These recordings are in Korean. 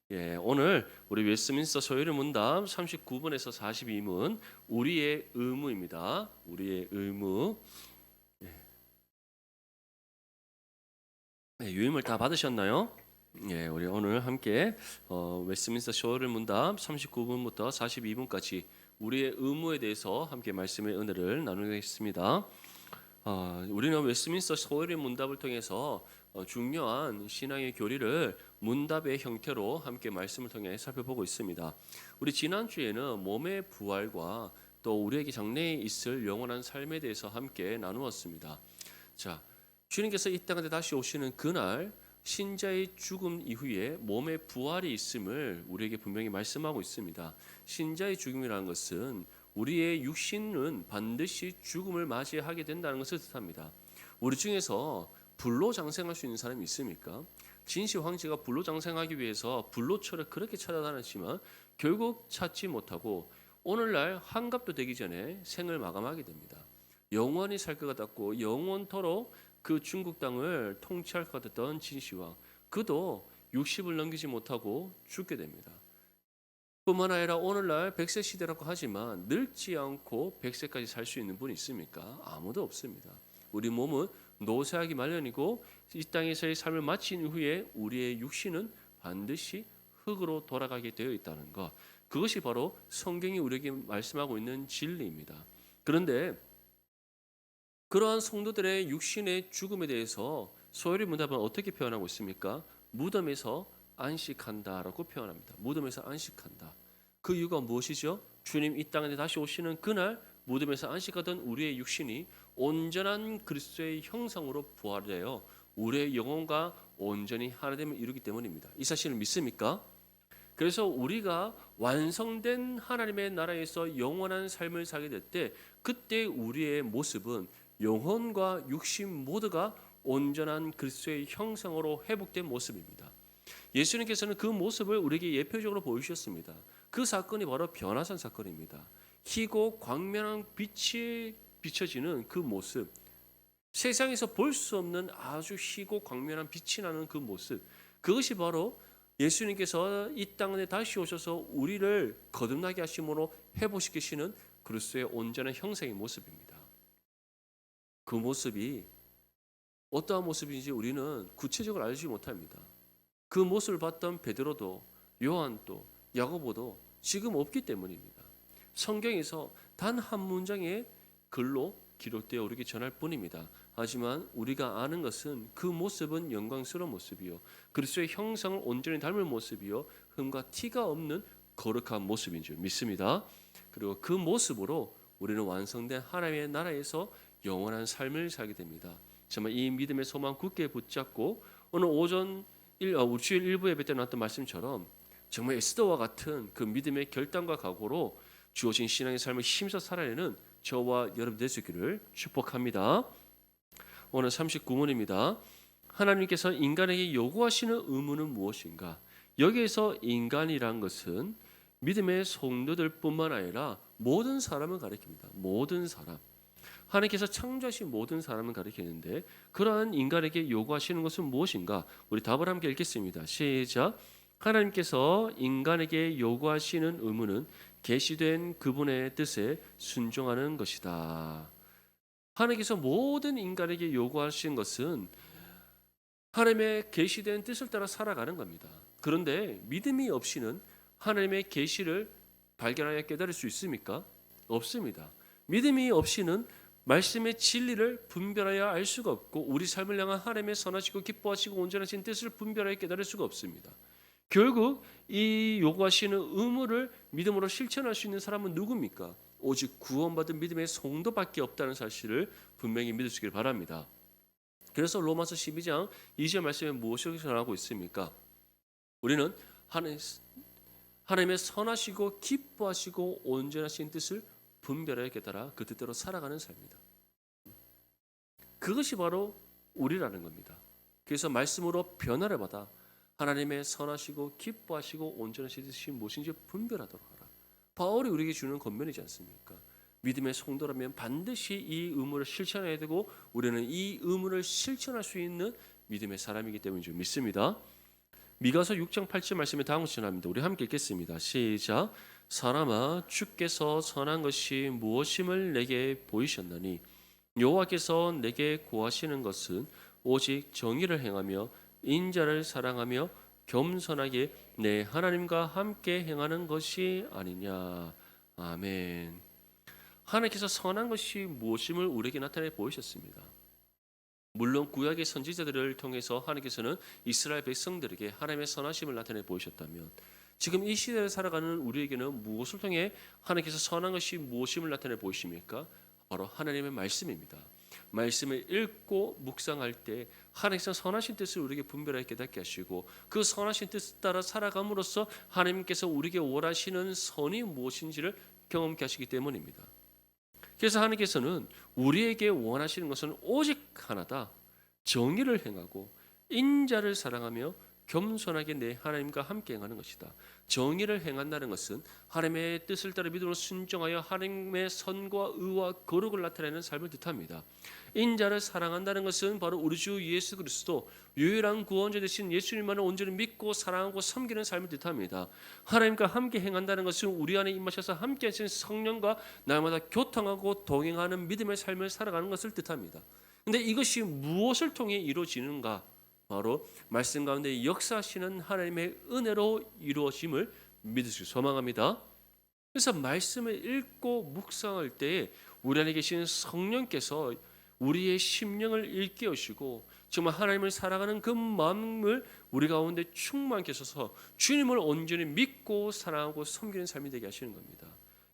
오늘 우리 웨스트민스터 소요리 문답 39문에서 42문 우리의 의무입니다. 우리의 의무. 유임을 다 받으셨나요? 우리 오늘 함께 웨스트민스터 소요리 문답 39문부터 42문까지 우리의 의무에 대해서 함께 말씀의 은혜를 나누겠습니다. 우리는 웨스트민스터 소요리 문답을 통해서 중요한 신앙의 교리를 문답의 형태로 함께 말씀을 통해 살펴보고 있습니다. 우리 지난주에는 몸의 부활과 또 우리에게 장래에 있을 영원한 삶에 대해서 함께 나누었습니다. 자, 주님께서 이 땅에 다시 오시는 그날 신자의 죽음 이후에 몸의 부활이 있음을 우리에게 분명히 말씀하고 있습니다. 신자의 죽음이라는 것은 우리의 육신은 반드시 죽음을 맞이하게 된다는 것을 뜻합니다. 우리 중에서 불로 장생할 수 있는 사람이 있습니까? 진시 황제가 불로 장생하기 위해서 불로초를 그렇게 찾아다녔지만 결국 찾지 못하고 오늘날 환갑도 되기 전에 생을 마감하게 됩니다. 영원히 살 것 같았고 영원토록 그 중국 땅을 통치할 것 같았던 진시황, 그도 60을 넘기지 못하고 죽게 됩니다. 뿐만 아니라 오늘날 100세 시대라고 하지만 늙지 않고 100세까지 살 수 있는 분이 있습니까? 아무도 없습니다. 우리 몸은 노쇠하기 마련이고 이 땅에서의 삶을 마친 후에 우리의 육신은 반드시 흙으로 돌아가게 되어 있다는 것, 그것이 바로 성경이 우리에게 말씀하고 있는 진리입니다. 그런데 그러한 성도들의 육신의 죽음에 대해서 소요리 문답은 어떻게 표현하고 있습니까? 무덤에서 안식한다라고 표현합니다. 무덤에서 안식한다. 그 이유가 무엇이죠? 주님 이 땅에 다시 오시는 그날 무덤에서 안식하던 우리의 육신이 온전한 그리스도의 형상으로 부활되어 우리의 영혼과 온전히 하나됨을 이루기 때문입니다. 이 사실을 믿습니까? 그래서 우리가 완성된 하나님의 나라에서 영원한 삶을 살게 될 때 그때 우리의 모습은 영혼과 육신 모두가 온전한 그리스도의 형상으로 회복된 모습입니다. 예수님께서는 그 모습을 우리에게 예표적으로 보여주셨습니다. 그 사건이 바로 변화산 사건입니다. 희고 광명한 빛이 비춰지는 그 모습, 세상에서 볼 수 없는 아주 희고 광명한 빛이 나는 그 모습, 그것이 바로 예수님께서 이 땅에 다시 오셔서 우리를 거듭나게 하심으로 회복시키시는 그리스도의 온전한 형상의 모습입니다. 그 모습이 어떠한 모습인지 우리는 구체적으로 알지 못합니다. 그 모습을 봤던 베드로도 요한도 야고보도 지금 없기 때문입니다. 성경에서 단 한 문장의 글로 기록되어 우리에게 전할 뿐입니다. 하지만 우리가 아는 것은 그 모습은 영광스러운 모습이요 그리스도의 형상을 온전히 닮은 모습이요 흠과 티가 없는 거룩한 모습인 줄 믿습니다. 그리고 그 모습으로 우리는 완성된 하나님의 나라에서 영원한 삶을 살게 됩니다. 정말 이 믿음의 소망 굳게 붙잡고 오늘 오전 주일 일부 예배 때 나왔던 말씀처럼 정말 에스더와 같은 그 믿음의 결단과 각오로 주어진 신앙의 삶을 힘써 살아내는 저와 여러분 될 수 있기를 축복합니다. 오늘 39문입니다. 하나님께서 인간에게 요구하시는 의무는 무엇인가? 여기에서 인간이란 것은 믿음의 성도들뿐만 아니라 모든 사람을 가리킵니다. 모든 사람. 하나님께서 창조하신 모든 사람을 가리키는데 그러한 인간에게 요구하시는 것은 무엇인가? 우리 답을 함께 읽겠습니다. 시작. 하나님께서 인간에게 요구하시는 의무는 계시된 그분의 뜻에 순종하는 것이다. 하나님께서 모든 인간에게 요구하시는 것은 하나님의 계시된 뜻을 따라 살아가는 겁니다. 그런데 믿음이 없이는 하나님의 계시를 발견하여 깨달을 수 있습니까? 없습니다. 믿음이 없이는 말씀의 진리를 분별하여 알 수가 없고 우리 삶을 향한 하나님의 선하시고 기뻐하시고 온전하신 뜻을 분별하여 깨달을 수가 없습니다. 결국 이 요구하시는 의무를 믿음으로 실천할 수 있는 사람은 누굽니까? 오직 구원받은 믿음의 성도밖에 없다는 사실을 분명히 믿을 수 있기를 바랍니다. 그래서 로마서 12장 2절 말씀에 무엇을 전하고 있습니까? 우리는 하나님의 선하시고 기뻐하시고 온전하신 뜻을 분별하여 깨달아 그 뜻대로 살아가는 삶입니다. 그것이 바로 우리라는 겁니다. 그래서 말씀으로 변화를 받아 하나님의 선하시고 기뻐하시고 온전하신 뜻이 무엇인지 분별하도록 하라. 바울이 우리에게 주는 권면이지 않습니까? 믿음의 성도라면 반드시 이 의무를 실천해야 되고 우리는 이 의무를 실천할 수 있는 믿음의 사람이기 때문인 줄 믿습니다. 미가서 6장 8절 말씀에 다음과 같이 나옵니다. 우리 함께 읽겠습니다. 시작. 사람아, 주께서 선한 것이 무엇임을 내게 보이셨나니 여호와께서 내게 구하시는 것은 오직 정의를 행하며 인자를 사랑하며 겸손하게 내 하나님과 함께 행하는 것이 아니냐. 아멘. 하나님께서 선한 것이 무엇임을 우리에게 나타내 보이셨습니다. 물론 구약의 선지자들을 통해서 하나님께서는 이스라엘 백성들에게 하나님의 선하심을 나타내 보이셨다면, 지금 이 시대를 살아가는 우리에게는 무엇을 통해 하나님께서 선한 것이 무엇임을 나타내 보이십니까? 바로 하나님의 말씀입니다. 말씀을 읽고 묵상할 때 하나님께서 선하신 뜻을 우리에게 분별하게 깨닫게 하시고, 그 선하신 뜻 따라 살아감으로써 하나님께서 우리에게 원하시는 선이 무엇인지를 경험케 하시기 때문입니다. 그래서 하나님께서는 우리에게 원하시는 것은 오직 하나다. 정의를 행하고 인자를 사랑하며 겸손하게 내 하나님과 함께 행하는 것이다. 정의를 행한다는 것은 하나님의 뜻을 따라 믿음으로 순종하여 하나님의 선과 의와 거룩을 나타내는 삶을 뜻합니다. 인자를 사랑한다는 것은 바로 우리 주 예수 그리스도 유일한 구원자 되신 예수님만을 온전히 믿고 사랑하고 섬기는 삶을 뜻합니다. 하나님과 함께 행한다는 것은 우리 안에 임하셔서 함께 하신 성령과 날마다 교통하고 동행하는 믿음의 삶을 살아가는 것을 뜻합니다. 그런데 이것이 무엇을 통해 이루어지는가? 바로 말씀 가운데 역사하시는 하나님의 은혜로 이루어짐을 믿으시기 소망합니다. 그래서 말씀을 읽고 묵상할 때에 우리 안에 계신 성령께서 우리의 심령을 일깨우시고 정말 하나님을 사랑하는 그 마음을 우리 가운데 충만케 하셔서 주님을 온전히 믿고 사랑하고 섬기는 삶이 되게 하시는 겁니다.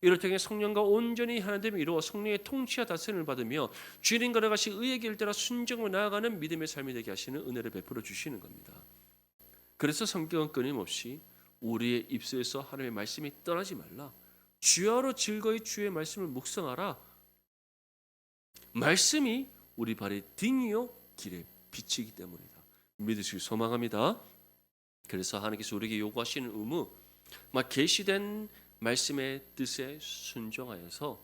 이를 통해 성령과 온전히 하나됨을 이루어 성령의 통치와 다스림을 받으며 주님과 같이 의의 길 따라 순종으로 나아가는 믿음의 삶이 되게 하시는 은혜를 베풀어 주시는 겁니다. 그래서 성경은 끊임없이 우리의 입술에서 하나님의 말씀이 떠나지 말라. 주야로 즐거이 주의 말씀을 묵상하라. 말씀이 우리 발의 등이요 길의 빛이기 때문이다. 믿으시기 소망합니다. 그래서 하나님께서 우리에게 요구하시는 의무, 계시된 말씀의 뜻에 순종하여서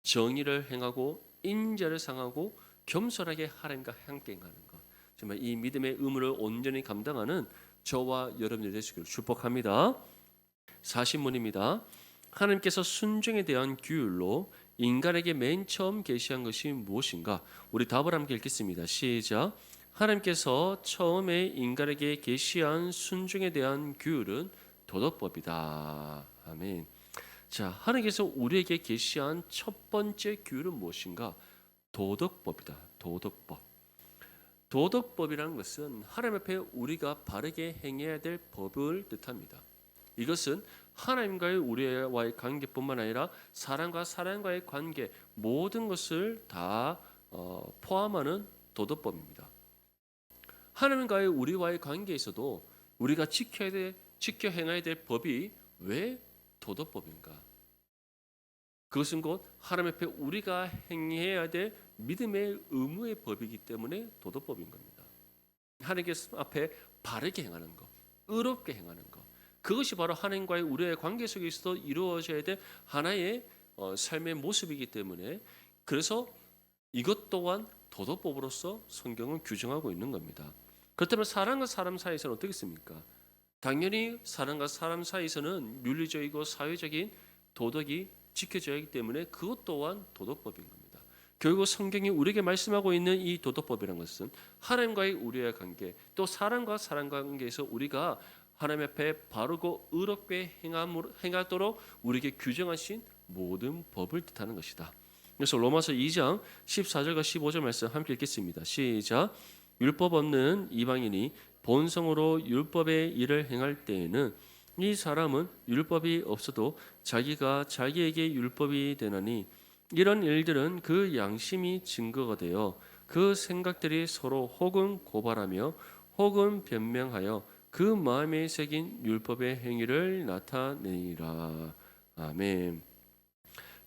정의를 행하고 인자를 상하고 겸손하게 하나님과 함께 행하는 것, 정말 이 믿음의 의무를 온전히 감당하는 저와 여러분이 되시기를 축복합니다. 40문입니다. 하나님께서 순종에 대한 규율로 인간에게 맨 처음 계시한 것이 무엇인가? 우리 답을 함께 읽겠습니다. 시작. 하나님께서 처음에 인간에게 계시한 순종에 대한 규율은 도덕법이다. 아멘. 자, 하나님께서 우리에게 계시한 첫 번째 규율은 무엇인가? 도덕법이다. 도덕법. 도덕법이라는 것은 하나님 앞에 우리가 바르게 행해야 될 법을 뜻합니다. 이것은 하나님과의 우리와의 관계뿐만 아니라 사람과 사람과의 관계, 모든 것을 다 포함하는 도덕법입니다. 하나님과의 우리와의 관계에서도 우리가 지켜 행해야 될 법이 왜 도덕법인가? 그것은 곧 하나님 앞에 우리가 행해야 될 믿음의 의무의 법이기 때문에 도덕법인 겁니다. 하나님 앞에 바르게 행하는 것, 의롭게 행하는 것, 그것이 바로 하나님과의 우리의 관계 속에서도 이루어져야 될 하나의 삶의 모습이기 때문에, 그래서 이것 또한 도덕법으로서 성경은 규정하고 있는 겁니다. 그렇다면 사람과 사람 사이에서는 어떻겠습니까? 당연히 사람과 사람 사이에서는 윤리적이고 사회적인 도덕이 지켜져야 하기 때문에 그것 또한 도덕법인 겁니다. 결국 성경이 우리에게 말씀하고 있는 이 도덕법이라는 것은 하나님과의 우리의 관계, 또 사람과 사람 관계에서 우리가 하나님 앞에 바르고 의롭게 행하도록 우리에게 규정하신 모든 법을 뜻하는 것이다. 그래서 로마서 2장 14절과 15절 말씀 함께 읽겠습니다. 시작. 율법 없는 이방인이 본성으로 율법의 일을 행할 때에는 이 사람은 율법이 없어도 자기가 자기에게 율법이 되나니 이런 일들은 그 양심이 증거가 되어 그 생각들이 서로 혹은 고발하며 혹은 변명하여 그 마음에 새긴 율법의 행위를 나타내니라. 아멘.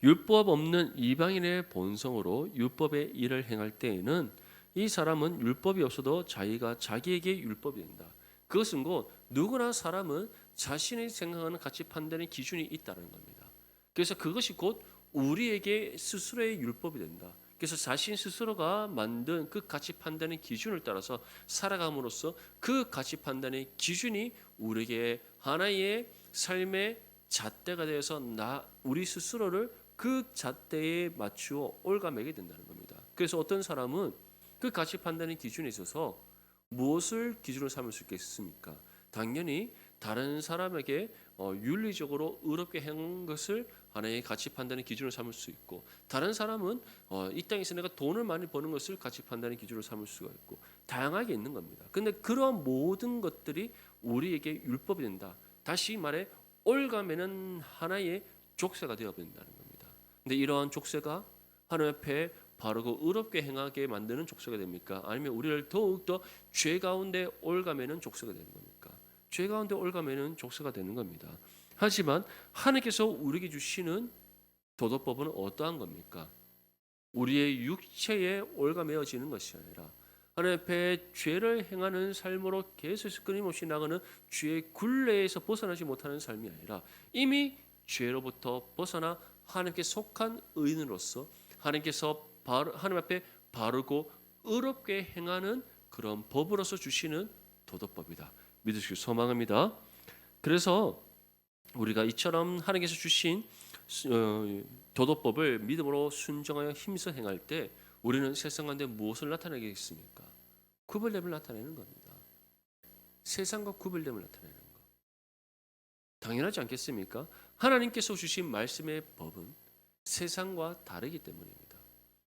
율법 없는 이방인의 본성으로 율법의 일을 행할 때에는 이 사람은 율법이 없어도 자기가 자기에게 율법이 된다. 그것은 곧 누구나 사람은 자신이 생각하는 가치 판단의 기준이 있다는 겁니다. 그래서 그것이 곧 우리에게 스스로의 율법이 된다. 그래서 자신 스스로가 만든 그 가치 판단의 기준을 따라서 살아감으로써 그 가치 판단의 기준이 우리에게 하나의 삶의 잣대가 되어서 우리 스스로를 그 잣대에 맞추어 올가매게 된다는 겁니다. 그래서 어떤 사람은 그 가치 판단의 기준에 있어서 무엇을 기준으로 삼을 수 있겠습니까? 당연히 다른 사람에게 윤리적으로 의롭게 행한 것을 하나의 가치 판단의 기준으로 삼을 수 있고, 다른 사람은 이 땅에서 내가 돈을 많이 버는 것을 가치 판단의 기준으로 삼을 수가 있고, 다양하게 있는 겁니다. 근데 그런 모든 것들이 우리에게 율법이 된다. 다시 말해 올가매는 하나의 족쇄가 되어 버린다는 겁니다. 근데 이러한 족쇄가 하나님 앞에 바르고 의롭게 행하게 만드는 족쇄가 됩니까? 아니면 우리를 더욱더 죄 가운데 올가매는 족쇄가 되는 겁니까? 죄 가운데 올가매는 족쇄가 되는 겁니다. 하지만 하나님께서 우리에게 주시는 도덕법은 어떠한 겁니까? 우리의 육체에 올가매어지는 것이 아니라 하나님 앞에 죄를 행하는 삶으로 계속 끊임없이 나가는 죄의 굴레에서 벗어나지 못하는 삶이 아니라 이미 죄로부터 벗어나 하나님께 속한 의인으로서 하나님 앞에 바르고 의롭게 행하는 그런 법으로서 주시는 도덕법이다. 믿으시길 소망합니다. 그래서 우리가 이처럼 하나님께서 주신 도덕법을 믿음으로 순종하여 힘써 행할 때 우리는 세상 가운데 무엇을 나타내겠습니까? 구별됨을 나타내는 겁니다. 세상과 구별됨을 나타내는 것. 당연하지 않겠습니까? 하나님께서 주신 말씀의 법은 세상과 다르기 때문입니다.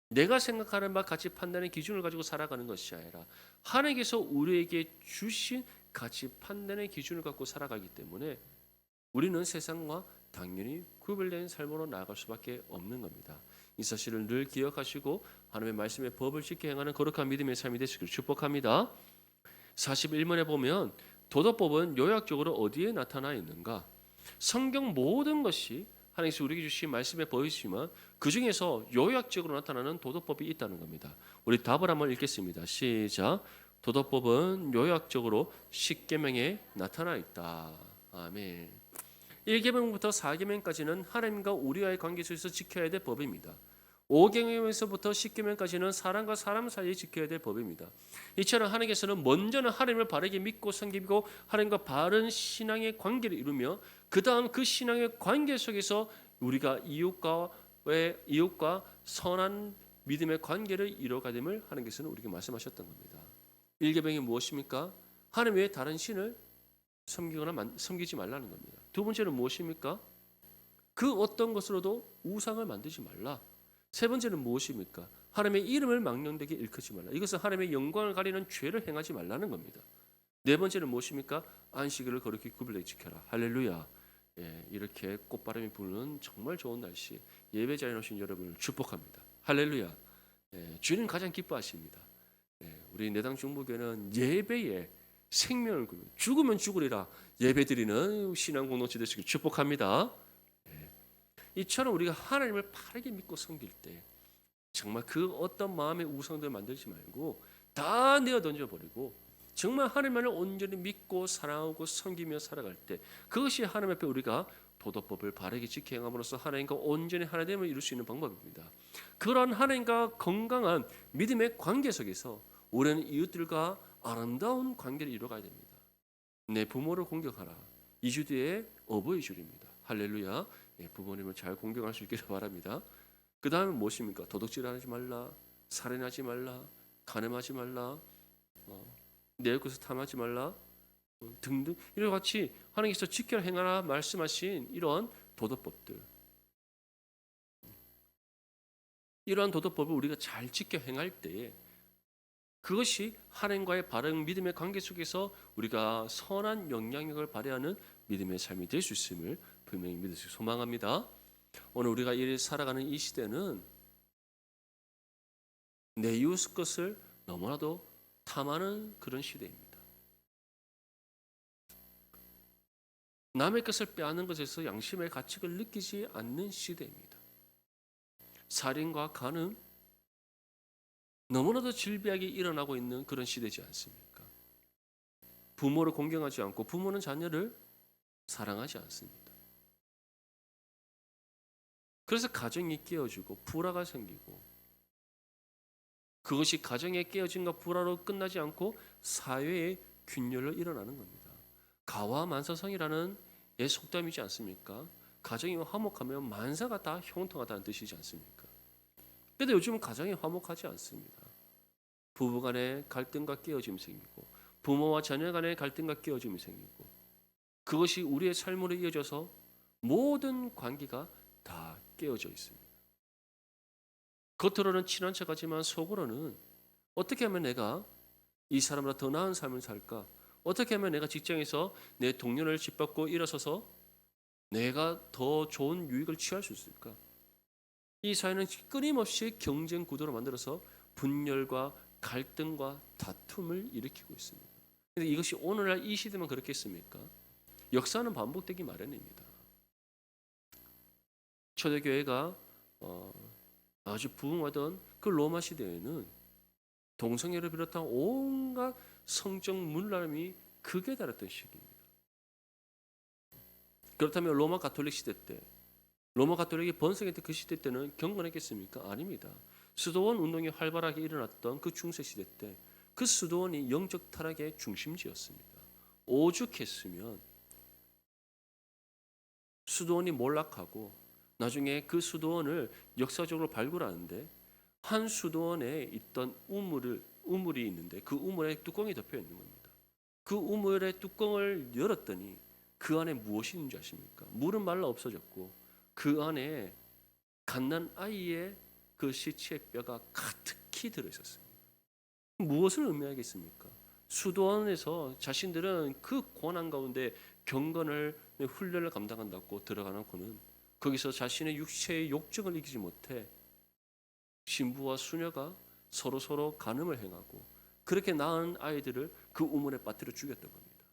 내가 생각하는 바 가치 판단의 기준을 가지고 살아가는 것이 아니라 하나님께서 우리에게 주신 가치 판단의 기준을 갖고 살아가기 때문에 우리는 세상과 당연히 구별된 삶으로 나아갈 수밖에 없는 겁니다. 이 사실을 늘 기억하시고 하나님의 말씀의 법을 지켜 행하는 거룩한 믿음의 삶이 되시기를 축복합니다. 41문에 보면 도덕법은 요약적으로 어디에 나타나 있는가? 성경 모든 것이 하나님께서 우리에게 주신 말씀의 법이지만 그 중에서 요약적으로 나타나는 도덕법이 있다는 겁니다. 우리 답을 한번 읽겠습니다. 시작. 도덕법은 요약적으로 10계명에 나타나 있다. 아멘. 1계명부터 4계명까지는 하나님과 우리와의 관계 속에서 지켜야 될 법입니다. 5계명에서부터 10계명까지는 사람과 사람 사이에 지켜야 될 법입니다. 이처럼 하나님께서는 먼저는 하나님을 바르게 믿고 섬기고 하나님과 바른 신앙의 관계를 이루며 그 다음 그 신앙의 관계 속에서 우리가 이웃과 선한 믿음의 관계를 이루어가됨을 하나님께서는 우리에게 말씀하셨던 겁니다. 1계명이 무엇입니까? 하나님 외에 다른 신을 섬기지 말라는 겁니다. 두 번째는 무엇입니까? 그 어떤 것으로도 우상을 만들지 말라. 세 번째는 무엇입니까? 하나님의 이름을 망령되게 일컫지 말라. 이것은 하나님의 영광을 가리는 죄를 행하지 말라는 겁니다. 네 번째는 무엇입니까? 안식일을 거룩히 구별되게 지켜라. 할렐루야. 예, 이렇게 꽃바람이 부는 정말 좋은 날씨 예배 자리에 오신 여러분을 축복합니다. 할렐루야. 예, 주님 가장 기뻐하십니다. 예, 우리 내당 중부교회는 예배에 생명을 구면 죽으면 죽으리라 예배드리는 신앙 공동체 되시길 축복합니다. 예, 이처럼 우리가 하나님을 바르게 믿고 섬길 때 정말 그 어떤 마음의 우상들 만들지 말고 다 내어 던져버리고 정말 하나님만을 온전히 믿고 사랑하고 섬기며 살아갈 때 그것이 하나님 앞에 우리가 도덕법을 바르게 지켜 행함으로써 하나님과 온전히 하나됨을 이룰 수 있는 방법입니다. 그런 하나님과 건강한 믿음의 관계 속에서 우리는 이웃들과 아름다운 관계를 이루어가야 됩니다. 내 부모를 공경하라. 2주 뒤에 어버이 주일입니다. 할렐루야. 예, 부모님을 잘 공경할 수 있기를 바랍니다. 그 다음에 무엇입니까? 도둑질하지 말라, 살인하지 말라, 간음하지 말라, 내 것을 탐하지 말라 등등 이런 같이 하나님께서 지켜 행하라 말씀하신 이런 도덕법들, 이러한 도덕법을 우리가 잘 지켜 행할 때에 그것이 하나님과의 바른 믿음의 관계 속에서 우리가 선한 영향력을 발휘하는 믿음의 삶이 될 수 있음을 분명히 믿으시기 소망합니다. 오늘 우리가 살아가는 이 시대는 내 이웃 것을 너무나도 탐하는 그런 시대입니다. 남의 것을 빼앗는 것에서 양심의 가책을 느끼지 않는 시대입니다. 살인과 간음 너무나도 질비하게 일어나고 있는 그런 시대지 않습니까? 부모를 공경하지 않고 부모는 자녀를 사랑하지 않습니다. 그래서 가정이 깨어지고 불화가 생기고 그것이 가정의 깨어짐과 불화로 끝나지 않고 사회의 균열로 일어나는 겁니다. 가와만사성이라는 속담이지 않습니까? 가정이 화목하면 만사가 다 형통하다는 뜻이지 않습니까? 그런데 요즘은 가정이 화목하지 않습니다. 부부간의 갈등과 깨어짐이 생기고 부모와 자녀 간의 갈등과 깨어짐이 생기고 그것이 우리의 삶으로 이어져서 모든 관계가 다 깨어져 있습니다. 겉으로는 친한 척하지만 속으로는 어떻게 하면 내가 이 사람보다 더 나은 삶을 살까? 어떻게 하면 내가 직장에서 내 동료를 짓밟고 일어서서 내가 더 좋은 유익을 취할 수 있을까? 이 사회는 끊임없이 경쟁 구도로 만들어서 분열과 갈등과 다툼을 일으키고 있습니다. 그런데 이것이 오늘날 이 시대만 그렇겠습니까? 역사는 반복되기 마련입니다. 초대교회가 아주 부흥하던 그 로마 시대에는 동성애를 비롯한 온갖 성적 문란함이 극에 달했던 시기입니다. 그렇다면 로마 가톨릭 시대 때 로마 가톨릭이 번성했던 그 시대 때는 경건했겠습니까? 아닙니다. 수도원 운동이 활발하게 일어났던 그 중세 시대 때 그 수도원이 영적 타락의 중심지였습니다. 오죽했으면 수도원이 몰락하고 나중에 그 수도원을 역사적으로 발굴하는데 한 수도원에 있던 우물이 있는데 그 우물에 뚜껑이 덮여 있는 겁니다. 그 우물의 뚜껑을 열었더니 그 안에 무엇이 있는지 아십니까? 물은 말라 없어졌고 그 안에 갓난 아이의 그 시체의 뼈가 가득히 들어있었습니다. 무엇을 의미하겠습니까? 수도원에서 자신들은 그 고난 가운데 경건을 훈련을 감당한다고 들어가놓고는 거기서 자신의 육체의 욕정을 이기지 못해 신부와 수녀가 서로 간음을 행하고 그렇게 낳은 아이들을 그 우물에 빠뜨려 죽였던 겁니다.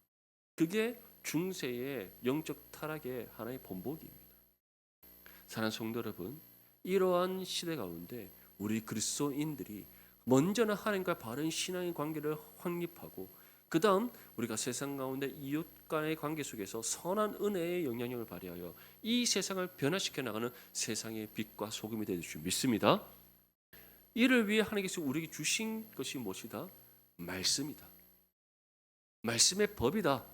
그게 중세의 영적 타락의 하나의 본보기입니다. 사랑하는 성도 여러분, 이러한 시대 가운데 우리 그리스도인들이 먼저는 하나님과 바른 신앙의 관계를 확립하고 그 다음 우리가 세상 가운데 이웃 간의 관계 속에서 선한 은혜의 영향력을 발휘하여 이 세상을 변화시켜 나가는 세상의 빛과 소금이 되실 줄 믿습니다. 이를 위해 하나님께서 우리에게 주신 것이 무엇이다? 말씀이다. 말씀의 법이다.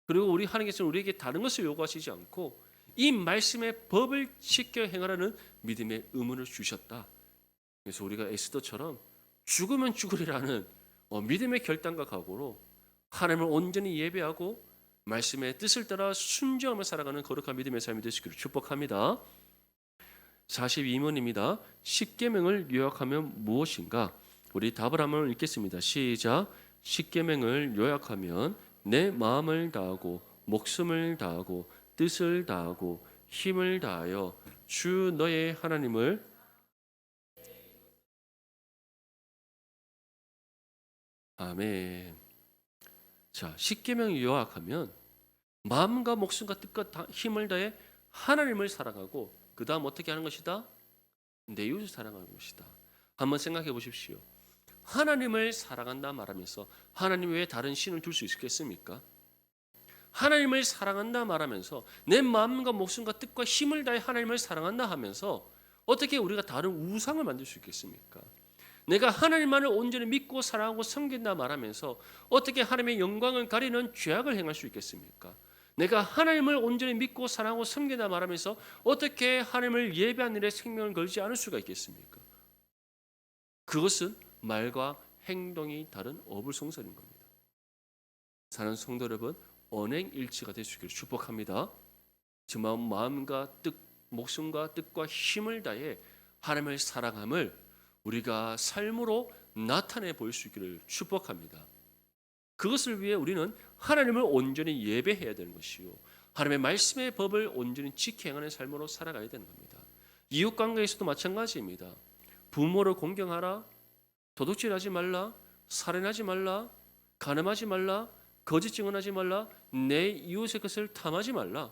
그리고 우리 하나님께서는 우리에게 다른 것을 요구하시지 않고 이 말씀의 법을 지켜 행하라는 믿음의 의무를 주셨다. 그래서 우리가 에스더처럼 죽으면 죽으리라는 믿음의 결단과 각오로 하나님을 온전히 예배하고 말씀의 뜻을 따라 순종하며 살아가는 거룩한 믿음의 삶이 되시기를 축복합니다. 42문입니다. 십계명을 요약하면 무엇인가? 우리 답을 한번 읽겠습니다. 시작. 십계명을 요약하면 내 마음을 다하고 목숨을 다하고 뜻을 다하고 힘을 다하여 주 너의 하나님을 아멘. 자, 십계명을 요약하면 마음과 목숨과 뜻과 힘을 다해 하나님을 사랑하고 그 다음 어떻게 하는 것이다? 내 이웃을 사랑하는 것이다. 한번 생각해 보십시오. 하나님을 사랑한다 말하면서 하나님 외에 다른 신을 둘 수 있겠습니까? 하나님을 사랑한다 말하면서 내 마음과 목숨과 뜻과 힘을 다해 하나님을 사랑한다 하면서 어떻게 우리가 다른 우상을 만들 수 있겠습니까? 내가 하나님만을 온전히 믿고 사랑하고 섬긴다 말하면서 어떻게 하나님의 영광을 가리는 죄악을 행할 수 있겠습니까? 내가 하나님을 온전히 믿고 사랑하고 섬긴다 말하면서 어떻게 하나님을 예배하는 일에 생명을 걸지 않을 수가 있겠습니까? 그것은 말과 행동이 다른 어불성설인 겁니다. 사랑하는 성도 여러분, 언행일치가 될 수 있기를 축복합니다. 정말 마음과 뜻, 목숨과 뜻과 힘을 다해 하나님을 사랑함을 우리가 삶으로 나타내 보일 수 있기를 축복합니다. 그것을 위해 우리는 하나님을 온전히 예배해야 되는 것이요, 하나님의 말씀의 법을 온전히 지켜 행하는 삶으로 살아가야 되는 겁니다. 이웃관계에서도 마찬가지입니다. 부모를 공경하라, 도둑질하지 말라, 살인하지 말라, 간음하지 말라, 거짓 증언하지 말라, 내 이웃의 것을 탐하지 말라.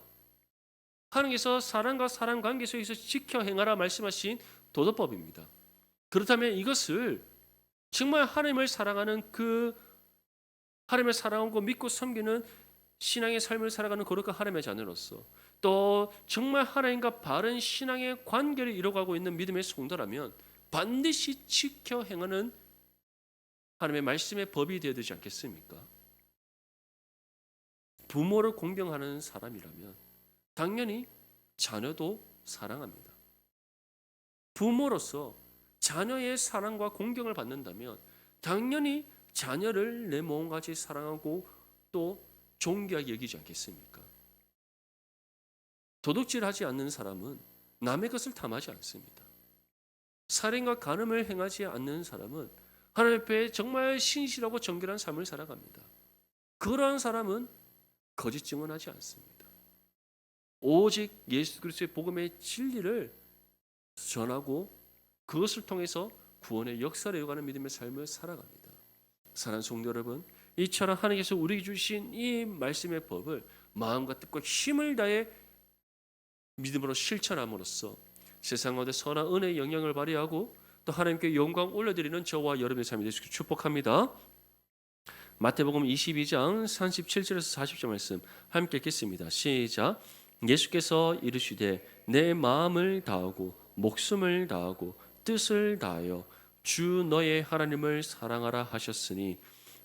하나님께서 사람과 사람 관계 속에서 지켜 행하라 말씀하신 도덕법입니다. 그렇다면 이것을 정말 하나님을 사랑하는 하나님을 사랑하고 믿고 섬기는 신앙의 삶을 살아가는 거룩한 하나님의 자녀로서 또 정말 하나님과 바른 신앙의 관계를 이루어가고 있는 믿음의 성도라면 반드시 지켜 행하는 하나님의 말씀의 법이 되어야 되지 않겠습니까? 부모를 공경하는 사람이라면 당연히 자녀도 사랑합니다. 부모로서 자녀의 사랑과 공경을 받는다면 당연히 자녀를 내 몸같이 사랑하고 또 존귀하게 여기지 않겠습니까? 도둑질하지 않는 사람은 남의 것을 탐하지 않습니다. 살인과 간음을 행하지 않는 사람은 하나님 앞에 정말 신실하고 정결한 삶을 살아갑니다. 그러한 사람은 거짓 증언하지 않습니다. 오직 예수 그리스도의 복음의 진리를 전하고 그것을 통해서 구원의 역사를 이어가는 믿음의 삶을 살아갑니다. 사랑하는 성도 여러분, 이처럼 하나님께서 우리에게 주신 이 말씀의 법을 마음과 뜻과 힘을 다해 믿음으로 실천함으로써 세상 가운데 선한 은혜의 영향을 발휘하고 또 하나님께 영광 올려드리는 저와 여러분의 삶이 되시길 축복합니다. 마태복음 22장 37절에서 40절 말씀 함께 읽겠습니다. 시작. 예수께서 이르시되 내 마음을 다하고 목숨을 다하고 뜻을 다하여 주 너의 하나님을 사랑하라 하셨으니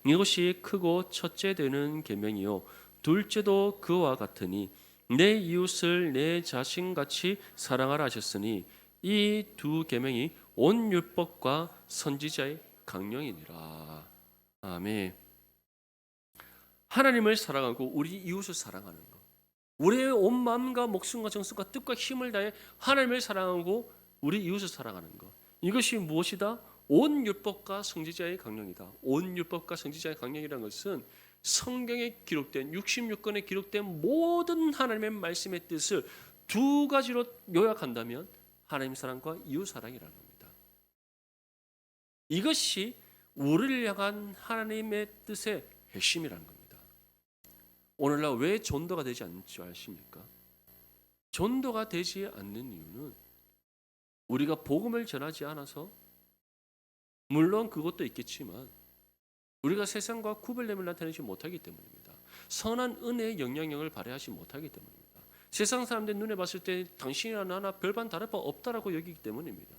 이것이 크고 첫째 되는 계명이요 둘째도 그와 같으니 내 이웃을 내 자신같이 사랑하라 하셨으니 이 두 계명이 온 율법과 선지자의 강령이니라. 아멘. 하나님을 사랑하고 우리 이웃을 사랑하는 것, 우리의 온 마음과 목숨과 정성과 뜻과 힘을 다해 하나님을 사랑하고 우리 이웃을 사랑하는 것, 이것이 무엇이다? 온 율법과 선지자의 강령이다. 온 율법과 선지자의 강령이라는 것은 성경에 기록된 66권에 기록된 모든 하나님의 말씀의 뜻을 두 가지로 요약한다면 하나님 사랑과 이웃 사랑이라는 겁니다. 이것이 우리를 향한 하나님의 뜻의 핵심이라는 겁니다. 오늘날 왜 전도가 되지 않는 줄 아십니까? 전도가 되지 않는 이유는 우리가 복음을 전하지 않아서, 물론 그것도 있겠지만 우리가 세상과 구별됨을 나타내지 못하기 때문입니다. 선한 은혜의 영향력을 발휘하지 못하기 때문입니다. 세상 사람들 눈에 봤을 때 당신이나 나나 별반 다를 바 없다라고 여기기 때문입니다.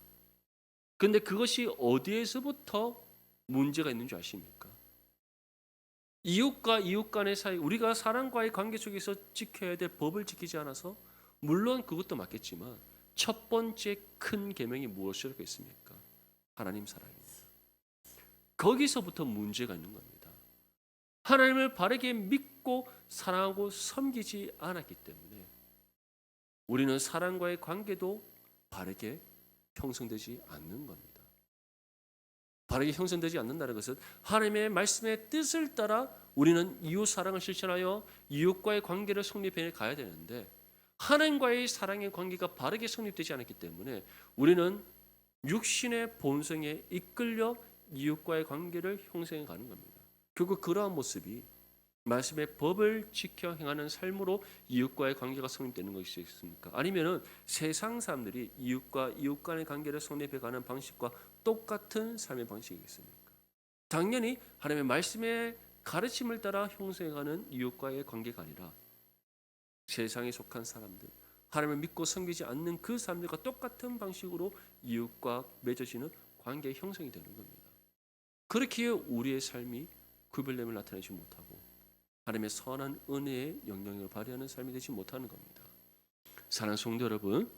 그런데 그것이 어디에서부터 문제가 있는 줄 아십니까? 이웃과 이웃 간의 사이, 우리가 사람과의 관계 속에서 지켜야 될 법을 지키지 않아서, 물론 그것도 맞겠지만 첫 번째 큰 계명이 무엇이라고 했습니까? 하나님 사랑입니다. 거기서부터 문제가 있는 겁니다. 하나님을 바르게 믿고 사랑하고 섬기지 않았기 때문에 우리는 사람과의 관계도 바르게 형성되지 않는 겁니다. 바르게 형성되지 않는다는 것은 하나님의 말씀의 뜻을 따라 우리는 이웃 사랑을 실천하여 이웃과의 관계를 성립해 가야 되는데, 하나님과의 사랑의 관계가 바르게 성립되지 않았기 때문에 우리는 육신의 본성에 이끌려 이웃과의 관계를 형성해 가는 겁니다. 결국 그러한 모습이 말씀의 법을 지켜 행하는 삶으로 이웃과의 관계가 성립되는 것이겠습니까? 아니면은 세상 사람들이 이웃과 이웃 간의 관계를 성립해 가는 방식과 똑같은 삶의 방식이겠습니까? 당연히 하나님의 말씀의 가르침을 따라 형성해 가는 이웃과의 관계가 아니라 세상에 속한 사람들, 하나님을 믿고 섬기지 않는 그 사람들과 똑같은 방식으로 이웃과 맺어지는 관계의 형성이 되는 겁니다. 그렇게 우리의 삶이 구별됨을 나타내지 못하고 하나님의 선한 은혜의 영향력을 발휘하는 삶이 되지 못하는 겁니다. 사랑하는 성도 여러분,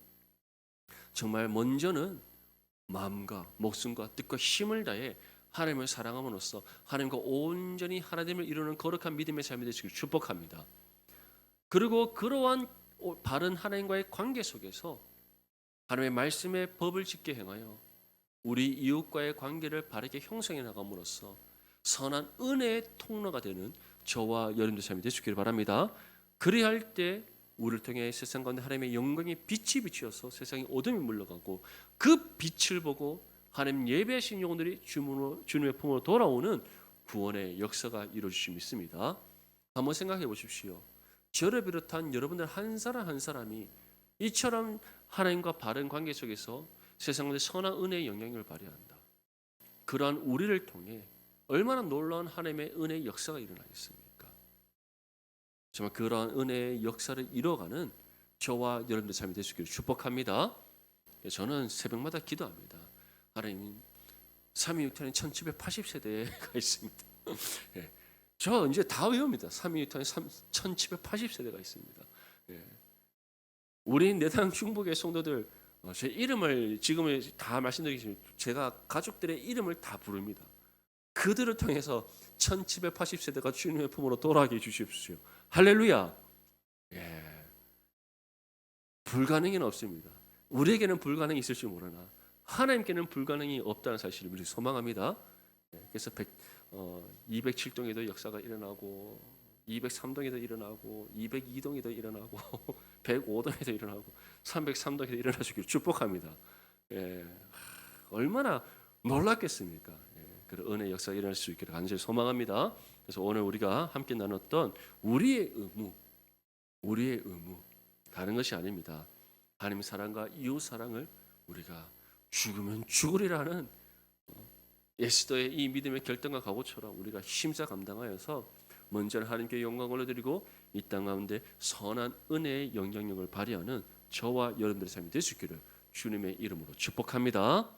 정말 먼저는 마음과 목숨과 뜻과 힘을 다해 하나님을 사랑함으로써 하나님과 온전히 하나님을 이루는 거룩한 믿음의 삶이 되시길 축복합니다. 그리고 그러한 바른 하나님과의 관계 속에서 하나님의 말씀의 법을 지켜 행하여 우리 이웃과의 관계를 바르게 형성해 나감으로써 선한 은혜의 통로가 되는 저와 여러분들 삶이 되시길 바랍니다. 그리할 때 우리를 통해 세상 가운데 하나님의 영광의 빛이 비추어서 세상의 어둠이 물러가고 그 빛을 보고 하나님 예배하신 영혼들이 주님의 품으로 돌아오는 구원의 역사가 이루어질 믿습니다. 한번 생각해 보십시오. 저를 비롯한 여러분들 한 사람 한 사람이 이처럼 하나님과 바른 관계 속에서 세상 가운데 선한 은혜의 영향력을 발휘한다. 그러한 우리를 통해 얼마나 놀라운 하나님의 은혜의 역사가 일어나겠습니까? 정말 그러한 은혜의 역사를 이뤄가는 저와 여러분들 삶이 되시기를 축복합니다. 저는 새벽마다 기도합니다. 하나님 삼위일체는 1780세대가 있습니다. 예. 저 이제 다 외웁니다. 삼위일체는 1780세대가 있습니다. 예. 우리 내당 충북의 성도들 제 이름을 지금은 다 말씀드리겠지만 제가 가족들의 이름을 다 부릅니다. 그들을 통해서 1780세대가 주님의 품으로 돌아가게 해주십시오. 할렐루야. 예. 불가능은 없습니다. 우리에게는 불가능이 있을지 모르나 하나님께는 불가능이 없다는 사실을 우리 소망합니다. 예. 그래서 207동에도 역사가 일어나고 203동에도 일어나고 202동에도 일어나고 105동에도 일어나고 303동에도 일어나시기를 축복합니다. 예. 얼마나 놀랐겠습니까? 예. 그런 은혜의 역사가 일어날 수 있기를 간절히 소망합니다. 그래서 오늘 우리가 함께 나눴던 우리의 의무 다른 것이 아닙니다. 하나님의 사랑과 이웃 사랑을 우리가 죽으면 죽으리라는 에스더의 이 믿음의 결단과 각오처럼 우리가 힘써 감당하여서 먼저 하나님께 영광을 올려드리고 이 땅 가운데 선한 은혜의 영향력을 발휘하는 저와 여러분들의 삶이 될 수 있기를 주님의 이름으로 축복합니다.